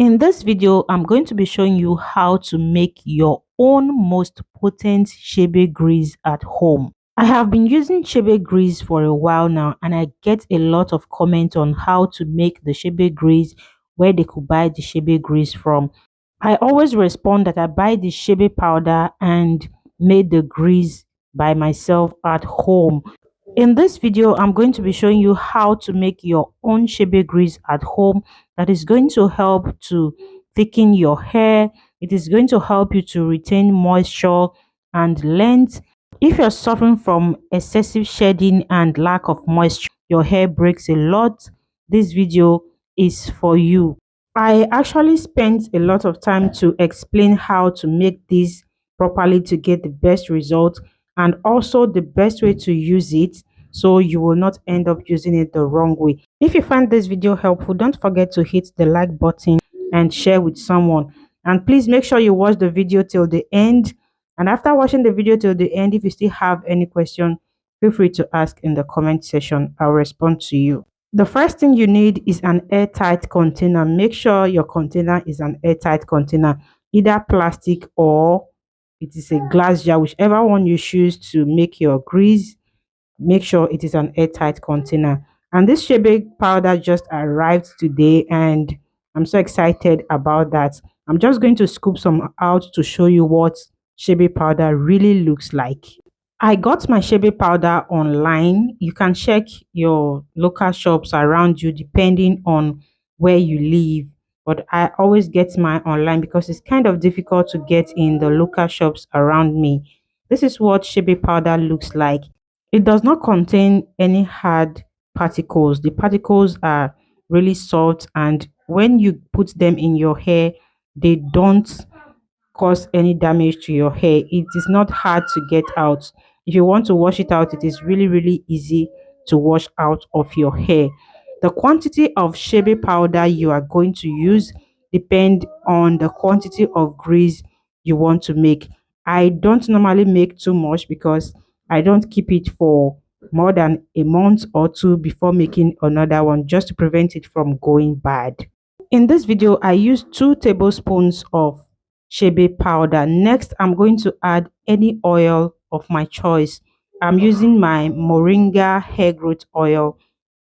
In this video, I'm going to be showing you how to make your own most potent CHEBE grease at home. I have been using CHEBE grease for a while now, and I get a lot of comments on how to make the CHEBE grease, where they could buy the CHEBE grease from. I always respond that I buy the CHEBE powder and made the grease by myself at home. In this video, I'm going to be showing you how to make your own CHEBE grease at home that is going to help to thicken your hair. It is going to help you to retain moisture and length. If you're suffering from excessive shedding and lack of moisture, your hair breaks a lot, this video is for you. I actually spent a lot of time to explain how to make this properly to get the best result, and also the best way to use it so you will not end up using it the wrong way. If you find this video helpful, don't forget to hit the like button and share with someone. And please make sure you watch the video till the end. And after watching the video till the end, if you still have any question, feel free to ask in the comment section. I'll respond to you. The first thing you need is an airtight container. Make sure your container is an airtight container, either plastic or it is a glass jar, whichever one you choose to make your grease. Make sure it is an airtight container. And this CHEBE powder just arrived today, and I'm so excited about that. I'm just going to scoop some out to show you what CHEBE powder really looks like. I got my CHEBE powder online. You can check your local shops around you depending on where you live. But I always get mine online because it's kind of difficult to get in the local shops around me. This is what CHEBE powder looks like. It does not contain any hard particles. The particles are really soft, and when you put them in your hair, they don't cause any damage to your hair. It is not hard to get out. If you want to wash it out, it is really easy to wash out of your hair. The quantity of CHEBE powder you are going to use depend on the quantity of grease you want to make. I don't normally make too much because I don't keep it for more than a month or two before making another one, just to prevent it from going bad. In this video, I used 2 tablespoons of CHEBE powder. Next, I'm going to add any oil of my choice. I'm using my moringa hair growth oil.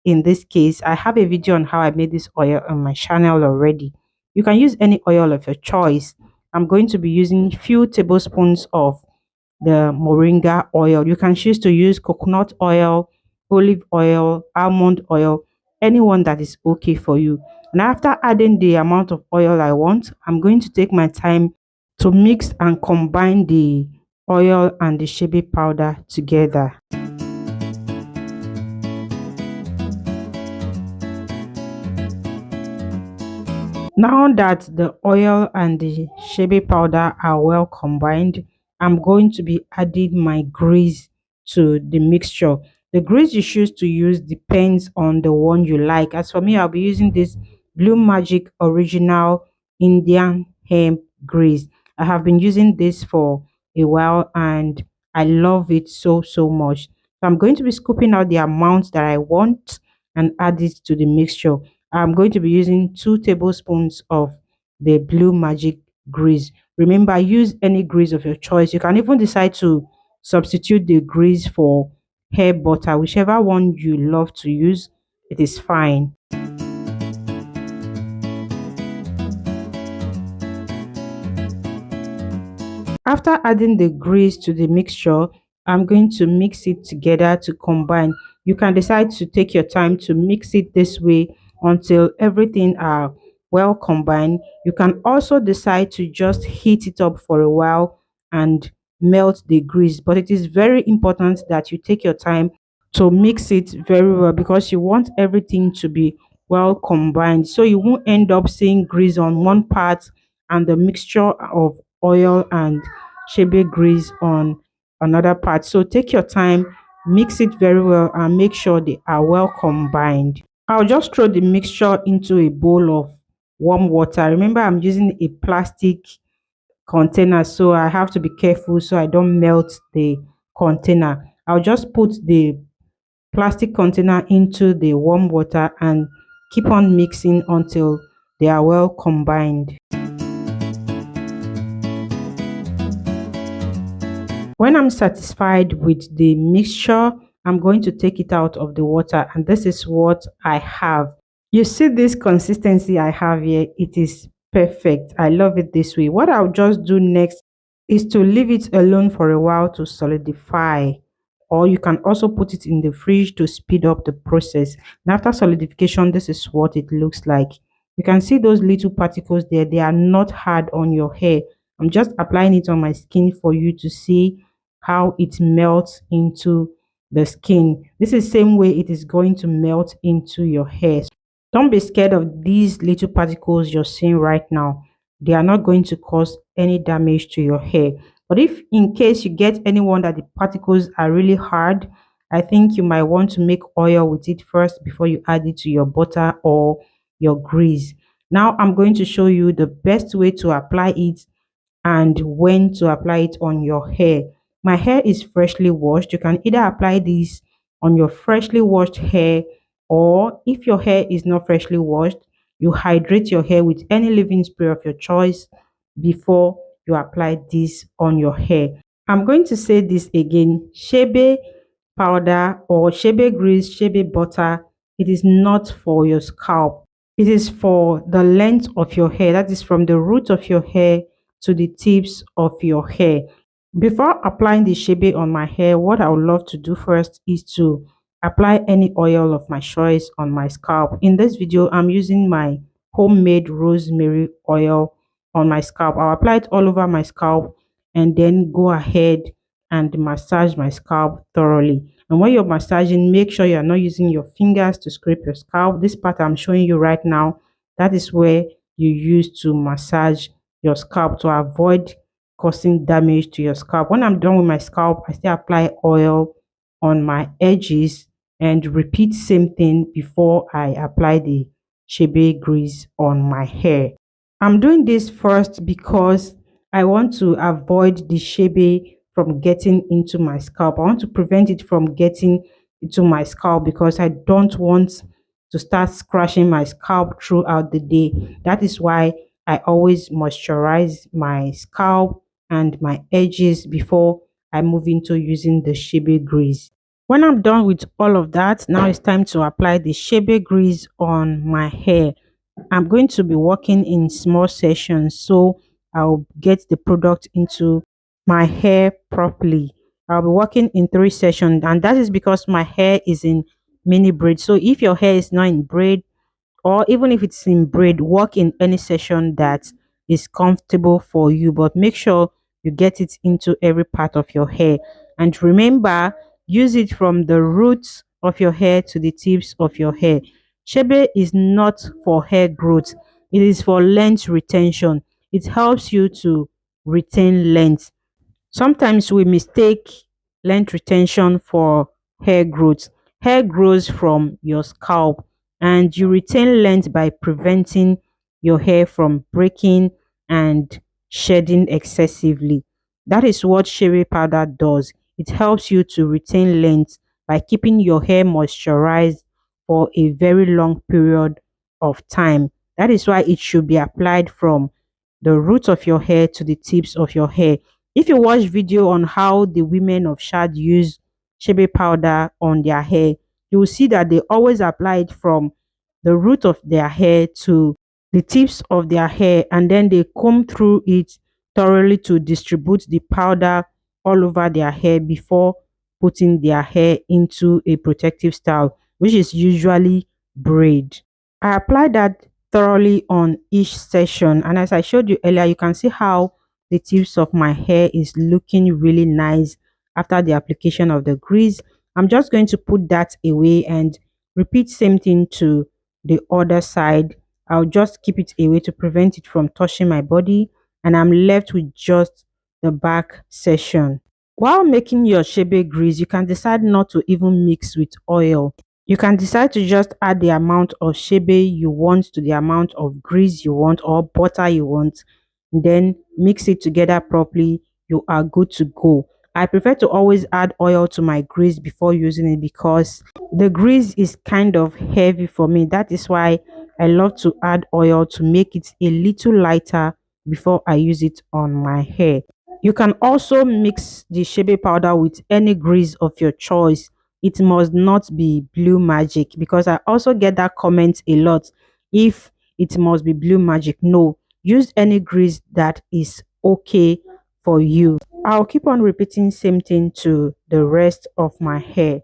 In this case, I have a video on how I made this oil on my channel already. You can use any oil of your choice. I'm going to be using few tablespoons of the moringa oil. You can choose to use coconut oil, olive oil, almond oil, anyone that is okay for you. And after adding the amount of oil I want, I'm going to take my time to mix and combine the oil and the CHEBE powder together. Now that the oil and the CHEBE powder are well combined, I'm going to be adding my grease to the mixture. The grease you choose to use depends on the one you like. As for me, I'll be using this BlueMagic Original Indian Hemp Grease. I have been using this for a while and I love it so much. So I'm going to be scooping out the amount that I want and add it to the mixture. I'm going to be using 2 tablespoons of the BlueMagic grease. Remember, use any grease of your choice. You can even decide to substitute the grease for hair butter, whichever one you love to use, it is fine. After adding the grease to the mixture, I'm going to mix it together to combine. You can decide to take your time to mix it this way until everything are well combined. You can also decide to just heat it up for a while and melt the grease, but it is very important that you take your time to mix it very well because you want everything to be well combined, so you won't end up seeing grease on one part and the mixture of oil and CHEBE grease on another part. So take your time, mix it very well, and make sure they are well combined. I'll just throw the mixture into a bowl of warm water. Remember, I'm using a plastic container, so I have to be careful so I don't melt the container. I'll just put the plastic container into the warm water and keep on mixing until they are well combined. When I'm satisfied with the mixture, I'm going to take it out of the water, and this is what I have. You see this consistency I have here, it is perfect. I love it this way. What I'll just do next is to leave it alone for a while to solidify, or you can also put it in the fridge to speed up the process. And after solidification, this is what it looks like. You can see those little particles there, they are not hard on your hair. I'm just applying it on my skin for you to see how it melts into the skin. This is the same way it is going to melt into your hair. Don't be scared of these little particles you're seeing right now. They are not going to cause any damage to your hair. But if in case you get anyone that the particles are really hard, I think you might want to make oil with it first before you add it to your butter or your grease. Now I'm going to show you the best way to apply it and when to apply it on your hair. My hair is freshly washed. You can either apply this on your freshly washed hair, or if your hair is not freshly washed, you hydrate your hair with any leave-in spray of your choice before you apply this on your hair. I'm going to say this again. Shebe powder or shebe grease, shebe butter, it is not for your scalp. It is for the length of your hair. That is from the root of your hair to the tips of your hair. Before applying the shebe on my hair, what I would love to do first is to apply any oil of my choice on my scalp. In this video, I'm using my homemade rosemary oil on my scalp. I'll apply it all over my scalp and then go ahead and massage my scalp thoroughly. And when you're massaging, make sure you're not using your fingers to scrape your scalp. This part I'm showing you right now, that is where you use to massage your scalp to avoid causing damage to your scalp. When I'm done with my scalp, I still apply oil on my edges and repeat same thing before I apply the shebe grease on my hair. I'm doing this first because I want to avoid the shebe from getting into my scalp. I want to prevent it from getting into my scalp because I don't want to start scratching my scalp throughout the day. That is why I always moisturize my scalp and my edges before I move into using the shebe grease. When I'm done with all of that, now it's time to apply the shebe grease on my hair. I'm going to be working in small sessions so I'll get the product into my hair properly. I'll be working in 3 sessions, and that is because my hair is in mini braid. So if your hair is not in braid, or even if it's in braid, work in any session that is comfortable for you, but make sure you get it into every part of your hair. And remember, use it from the roots of your hair to the tips of your hair. Shebe is not for hair growth, it is for length retention. It helps you to retain length. Sometimes we mistake length retention for hair growth. Hair grows from your scalp, and you retain length by preventing your hair from breaking and shedding excessively. That is what shea powder does. It helps you to retain length by keeping your hair moisturized for a very long period of time. That is why it should be applied from the root of your hair to the tips of your hair. If you watch video on how the women of Shad use shebe powder on their hair, you will see that they always apply it from the root of their hair to the tips of their hair, and then they comb through it thoroughly to distribute the powder all over their hair before putting their hair into a protective style, which is usually braid. I applied that thoroughly on each session, and as I showed you earlier, you can see how the tips of my hair is looking really nice after the application of the grease. I'm just going to put that away and repeat same thing to the other side. I'll just keep it away to prevent it from touching my body, and I'm left with just the back section. While making your shebe grease, you can decide not to even mix with oil. You can decide to just add the amount of shebe you want to the amount of grease you want or butter you want, then mix it together properly. You are good to go. I prefer to always add oil to my grease before using it because the grease is kind of heavy for me. That is why I love to add oil to make it a little lighter before I use it on my hair. You can also mix the CHEBE powder with any grease of your choice. It must not be Blue Magic, because I also get that comment a lot. If it must be Blue Magic, no, use any grease that is okay for you. I'll keep on repeating same thing to the rest of my hair.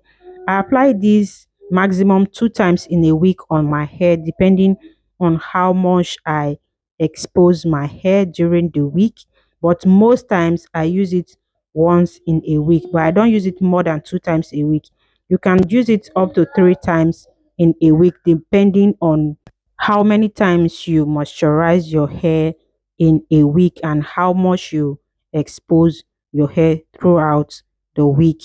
I apply this maximum 2 times in a week on my hair, depending on how much I expose my hair during the week. But most times I use it once in a week, but I don't use it more than 2 times a week. You can use it up to 3 times in a week, depending on how many times you moisturize your hair in a week and how much you expose your hair throughout the week.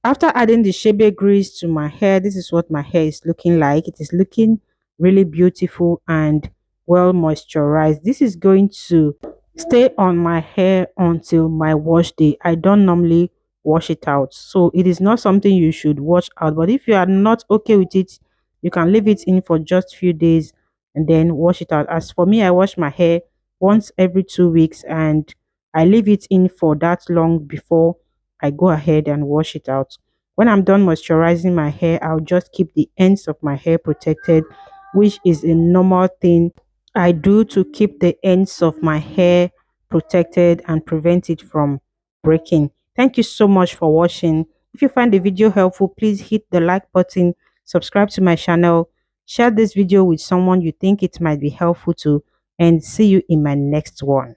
After adding the shea grease to my hair, this is what my hair is looking like. It is looking really beautiful and well moisturized. This is going to stay on my hair until my wash day. I don't normally wash it out, so it is not something you should wash out. But if you are not okay with it, you can leave it in for just few days and then wash it out. As for me, I wash my hair once every 2 weeks, and I leave it in for that long before I go ahead and wash it out. When I'm done moisturizing my hair, I'll just keep the ends of my hair protected, which is a normal thing I do to keep the ends of my hair protected and prevent it from breaking. Thank you so much for watching. If you find the video helpful, please hit the like button, subscribe to my channel, share this video with someone you think it might be helpful to, and see you in my next one.